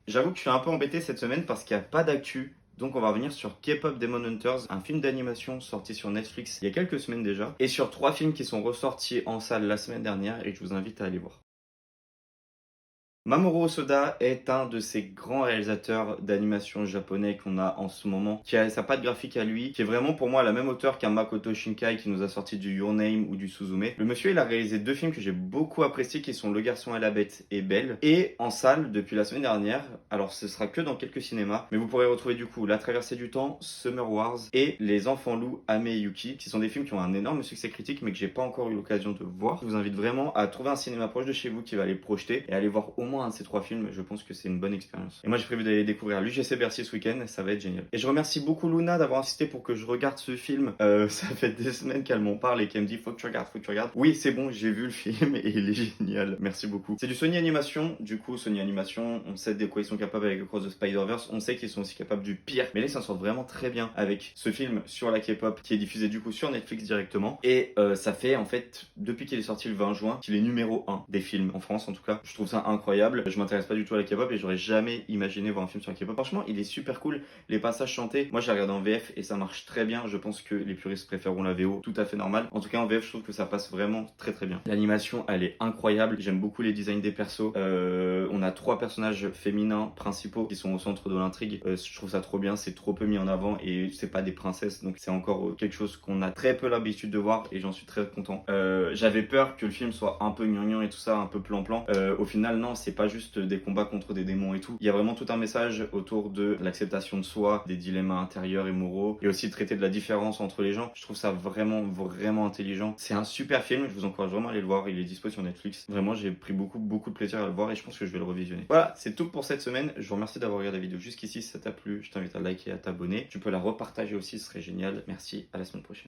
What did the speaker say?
J'avoue que je suis un peu embêté cette semaine parce qu'il n'y a pas d'actu. Donc on va revenir sur K-Pop Demon Hunters, un film d'animation sorti sur Netflix il y a quelques semaines déjà, et sur 3 films qui sont ressortis en salle la semaine dernière et que je vous invite à aller voir. Mamoru Hosoda est un de ces grands réalisateurs d'animation japonais qu'on a en ce moment, qui a sa patte graphique à lui, qui est vraiment pour moi à la même hauteur qu'un Makoto Shinkai qui nous a sorti du Your Name ou du Suzume. Le monsieur, il a réalisé 2 films que j'ai beaucoup appréciés, qui sont Le Garçon et la Bête et Belle, et en salle depuis la semaine dernière. Alors ce sera que dans quelques cinémas, mais vous pourrez retrouver du coup La Traversée du Temps, Summer Wars et Les Enfants Loups, Ame et Yuki, qui sont des films qui ont un énorme succès critique, mais que j'ai pas encore eu l'occasion de voir. Je vous invite vraiment à trouver un cinéma proche de chez vous qui va les projeter et aller voir au moins un de ces 3 films. Je pense que c'est une bonne expérience. Et moi, j'ai prévu d'aller découvrir l'UGC Bercy ce week-end. Ça va être génial. Et je remercie beaucoup Luna d'avoir insisté pour que je regarde ce film. Ça fait des semaines qu'elle m'en parle et qu'elle me dit faut que tu regardes, faut que tu regardes. Oui, c'est bon, j'ai vu le film et il est génial. Merci beaucoup. C'est du Sony Animation. Du coup, Sony Animation, on sait de quoi ils sont capables avec Across the Spider-Verse. On sait qu'ils sont aussi capables du pire. Mais là, ils s'en sortent vraiment très bien avec ce film sur la K-pop qui est diffusé du coup sur Netflix directement. Et ça fait en fait, depuis qu'il est sorti le 20 juin, qu'il est numéro 1 des films en France en tout cas. Je trouve ça incroyable. Je m'intéresse pas du tout à la K-pop et j'aurais jamais imaginé voir un film sur la K-pop. Franchement, il est super cool. Les passages chantés, moi je l'ai regardé en VF et ça marche très bien. Je pense que les puristes préféreront la VO, tout à fait normal. En tout cas, en VF, je trouve que ça passe vraiment très très bien. L'animation, elle est incroyable. J'aime beaucoup les designs des persos. On a 3 personnages féminins principaux qui sont au centre de l'intrigue. Je trouve ça trop bien. C'est trop peu mis en avant et c'est pas des princesses, donc c'est encore quelque chose qu'on a très peu l'habitude de voir et j'en suis très content. J'avais peur que le film soit un peu gnangnan et tout ça, un peu plan-plan. Au final, non, c'est pas juste des combats contre des démons et tout. Il y a vraiment tout un message autour de l'acceptation de soi, des dilemmes intérieurs et moraux, et aussi de traiter de la différence entre les gens. Je trouve ça vraiment, vraiment intelligent. C'est un super film, je vous encourage vraiment à aller le voir. Il est dispo sur Netflix. Vraiment, j'ai pris beaucoup, beaucoup de plaisir à le voir et je pense que je vais le revisionner. Voilà, c'est tout pour cette semaine. Je vous remercie d'avoir regardé la vidéo jusqu'ici. Si ça t'a plu, je t'invite à liker et à t'abonner. Tu peux la repartager aussi, ce serait génial. Merci, à la semaine prochaine.